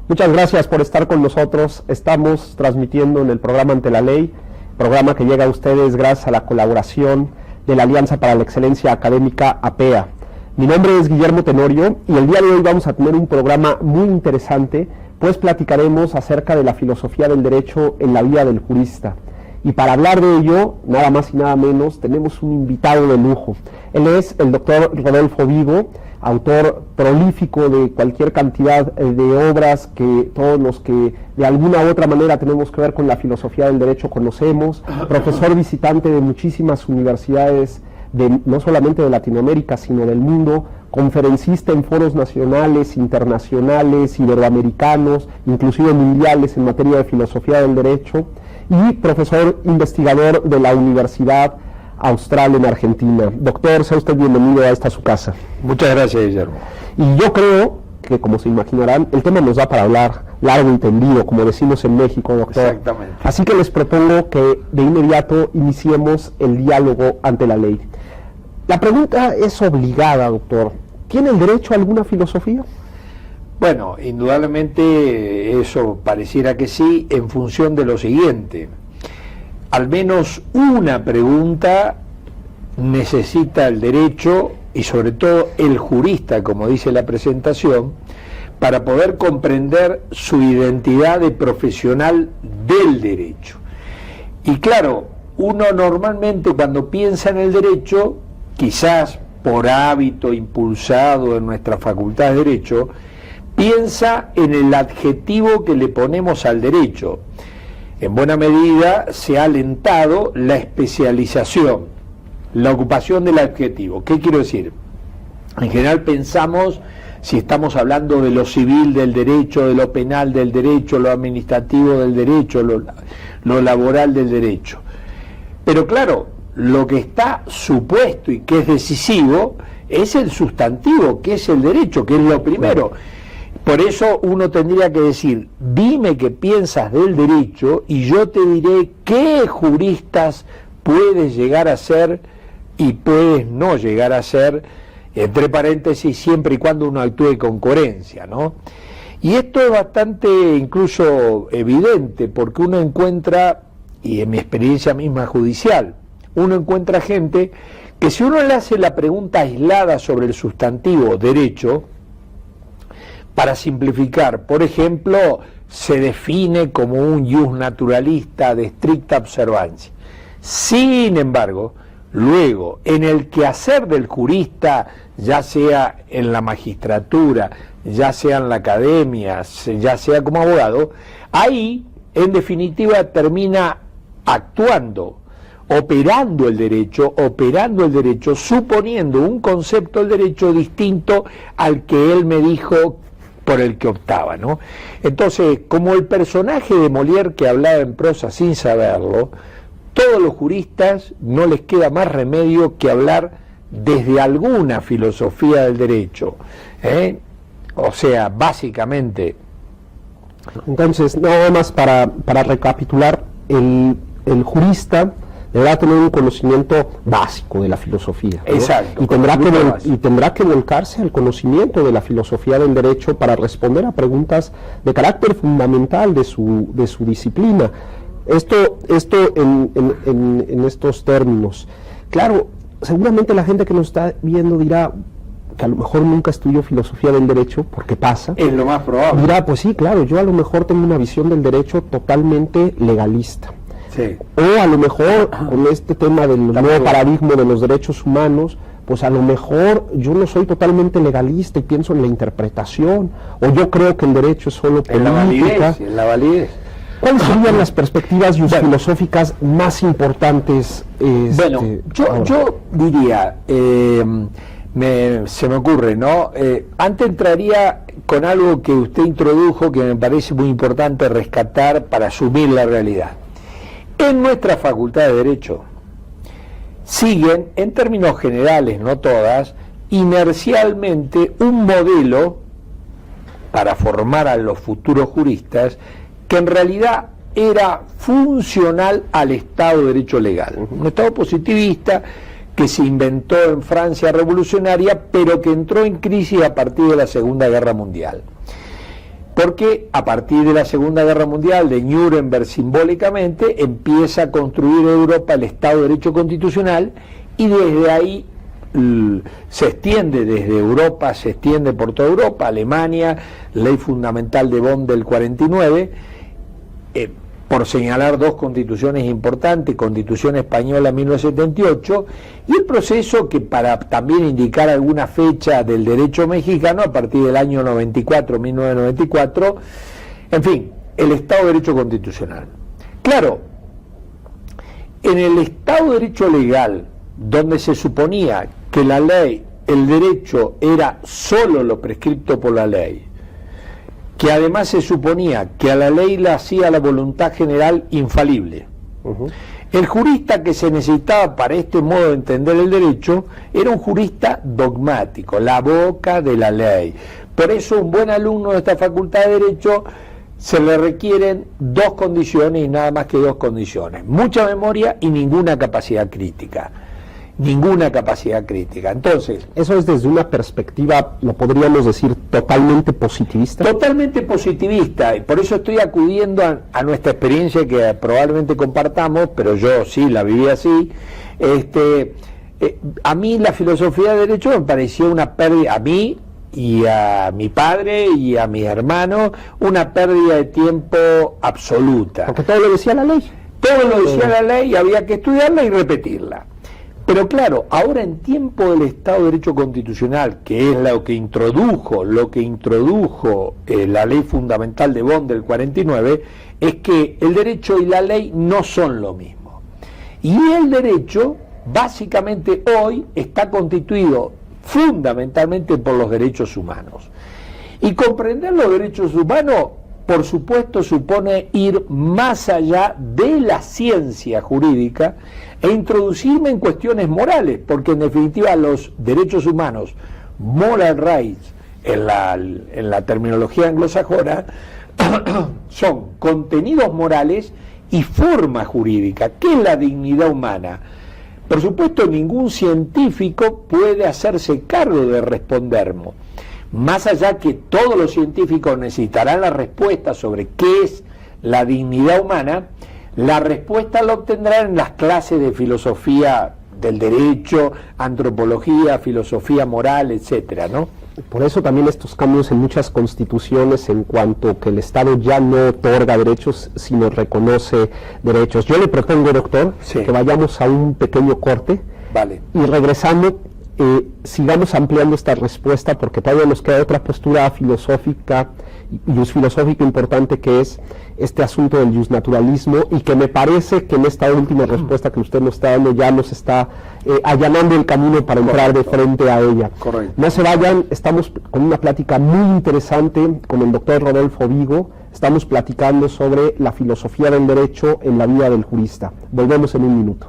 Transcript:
Muchas gracias por estar con nosotros. Estamos transmitiendo en el programa Ante la Ley, programa que llega a ustedes gracias a la colaboración de la Alianza para la Excelencia Académica, APEA. Mi nombre es Guillermo Tenorio y el día de hoy vamos a tener un programa muy interesante, pues platicaremos acerca de la filosofía del derecho en la vida del jurista. Y para hablar de ello, nada más y nada menos, tenemos un invitado de lujo. Él es el doctor Rodolfo Vigo, autor prolífico de cualquier cantidad de obras que todos los que de alguna u otra manera tenemos que ver con la filosofía del derecho conocemos, profesor visitante de muchísimas universidades, no solamente de Latinoamérica, sino del mundo, conferencista en foros nacionales, internacionales, iberoamericanos, inclusive mundiales en materia de filosofía del derecho, y profesor investigador de la Universidad Austral en Argentina. Doctor, sea usted bienvenido a esta su casa. Muchas gracias, Guillermo. Y yo creo que, como se imaginarán, el tema nos da para hablar largo y tendido, como decimos en México, doctor. Exactamente. Así que les propongo que de inmediato iniciemos el diálogo ante la ley. La pregunta es obligada, doctor. ¿Tiene el derecho a alguna filosofía? Bueno, indudablemente eso pareciera que sí, en función de lo siguiente. Al menos una pregunta necesita el derecho, y sobre todo el jurista, como dice la presentación, para poder comprender su identidad de profesional del derecho. Y claro, uno normalmente cuando piensa en el derecho, quizás por hábito impulsado en nuestra facultad de Derecho, piensa en el adjetivo que le ponemos al derecho. En buena medida se ha alentado la especialización, la ocupación del adjetivo. ¿Qué quiero decir? En general pensamos, si estamos hablando de lo civil del derecho, de lo penal del derecho, lo administrativo del derecho, lo laboral del derecho. Pero claro, lo que está supuesto y que es decisivo es el sustantivo, que es el derecho, que es lo primero. Por eso uno tendría que decir, dime qué piensas del derecho y yo te diré qué juristas puedes llegar a ser y puedes no llegar a ser, entre paréntesis, siempre y cuando uno actúe con coherencia, ¿no? Y esto es bastante incluso evidente, porque uno encuentra, y en mi experiencia misma judicial, uno encuentra gente que si uno le hace la pregunta aislada sobre el sustantivo derecho, para simplificar, por ejemplo, se define como un jus naturalista de estricta observancia. Sin embargo, luego, en el quehacer del jurista, ya sea en la magistratura, ya sea en la academia, ya sea como abogado, ahí, en definitiva, termina actuando, operando el derecho, suponiendo un concepto del derecho distinto al que él me dijo por el que optaba, ¿no? Entonces, como el personaje de Molière que hablaba en prosa sin saberlo, todos los juristas no les queda más remedio que hablar desde alguna filosofía del derecho, ¿eh? O sea, básicamente. Entonces, nada más para recapitular, el jurista deberá tener un conocimiento básico de la filosofía, ¿no? Exacto. Y tendrá que volcarse al conocimiento de la filosofía del derecho para responder a preguntas de carácter fundamental de su disciplina. Esto en estos términos. Claro, seguramente la gente que nos está viendo dirá que a lo mejor nunca estudió filosofía del derecho, porque pasa. Es lo más probable. Dirá, pues sí, claro, yo a lo mejor tengo una visión del derecho totalmente legalista. Sí. O a lo mejor con este tema del nuevo paradigma de los derechos humanos, pues a lo mejor yo no soy totalmente legalista y pienso en la interpretación, o yo creo que el derecho es solo política. En la validez. ¿Cuáles serían las perspectivas filosóficas más importantes? Yo diría, se me ocurre, ¿no? Antes entraría con algo que usted introdujo que me parece muy importante rescatar para asumir la realidad. En nuestra facultad de Derecho siguen, en términos generales, no todas, inercialmente un modelo para formar a los futuros juristas que en realidad era funcional al Estado de Derecho legal. Un Estado positivista que se inventó en Francia revolucionaria, pero que entró en crisis a partir de la Segunda Guerra Mundial. porque a partir de la Segunda Guerra Mundial, de Nuremberg simbólicamente, empieza a construir Europa el Estado de Derecho Constitucional, y desde ahí se extiende desde Europa, se extiende por toda Europa. Alemania, Ley Fundamental de Bonn del 49, por señalar dos constituciones importantes, Constitución Española 1978, y el proceso que, para también indicar alguna fecha del derecho mexicano, a partir del año 94, 1994, en fin, el Estado de Derecho Constitucional. Claro, en el Estado de Derecho legal, donde se suponía que la ley, el derecho era solo lo prescripto por la ley, que además se suponía que a la ley la hacía la voluntad general infalible. El jurista que se necesitaba para este modo de entender el derecho era un jurista dogmático, la boca de la ley. Por eso un buen alumno de esta facultad de Derecho se le requieren dos condiciones, y nada más que dos condiciones: mucha memoria y ninguna capacidad crítica. Ninguna capacidad crítica. Entonces, eso es desde una perspectiva, lo podríamos decir, totalmente positivista. Totalmente positivista, y por eso estoy acudiendo a nuestra experiencia que probablemente compartamos, pero yo sí la viví así. A mí la filosofía de derecho me pareció una pérdida, a mí y a mi padre y a mis hermanos, una pérdida de tiempo absoluta. Porque todo lo decía la ley. Todo lo decía la ley y había que estudiarla y repetirla. Pero claro, ahora en tiempo del Estado de Derecho Constitucional, que es lo que introdujo la Ley Fundamental de Bonn del 49, es que el derecho y la ley no son lo mismo. Y el derecho, básicamente hoy, está constituido fundamentalmente por los derechos humanos. Y comprender los derechos humanos, por supuesto, supone ir más allá de la ciencia jurídica e introducirme en cuestiones morales, porque en definitiva los derechos humanos, moral rights, en la terminología anglosajona, son contenidos morales y forma jurídica. ¿Qué es la dignidad humana? Por supuesto, ningún científico puede hacerse cargo de respondernos. Más allá que todos los científicos necesitarán la respuesta sobre qué es la dignidad humana, la respuesta la obtendrán en las clases de filosofía del derecho, antropología, filosofía moral, etcétera, ¿no? Por eso también estos cambios en muchas constituciones, en cuanto que el Estado ya no otorga derechos, sino reconoce derechos. Yo le propongo, doctor, que vayamos a un pequeño corte. Vale. Y regresando, sigamos ampliando esta respuesta, porque todavía nos queda otra postura filosófica importante, que es este asunto del justnaturalismo, y que me parece que en esta última respuesta que usted nos está dando ya nos está allanando el camino para entrar de frente a ella. Correcto. No se vayan, estamos con una plática muy interesante con el doctor Rodolfo Vigo. Estamos platicando sobre la filosofía del derecho en la vida del jurista. Volvemos en un minuto.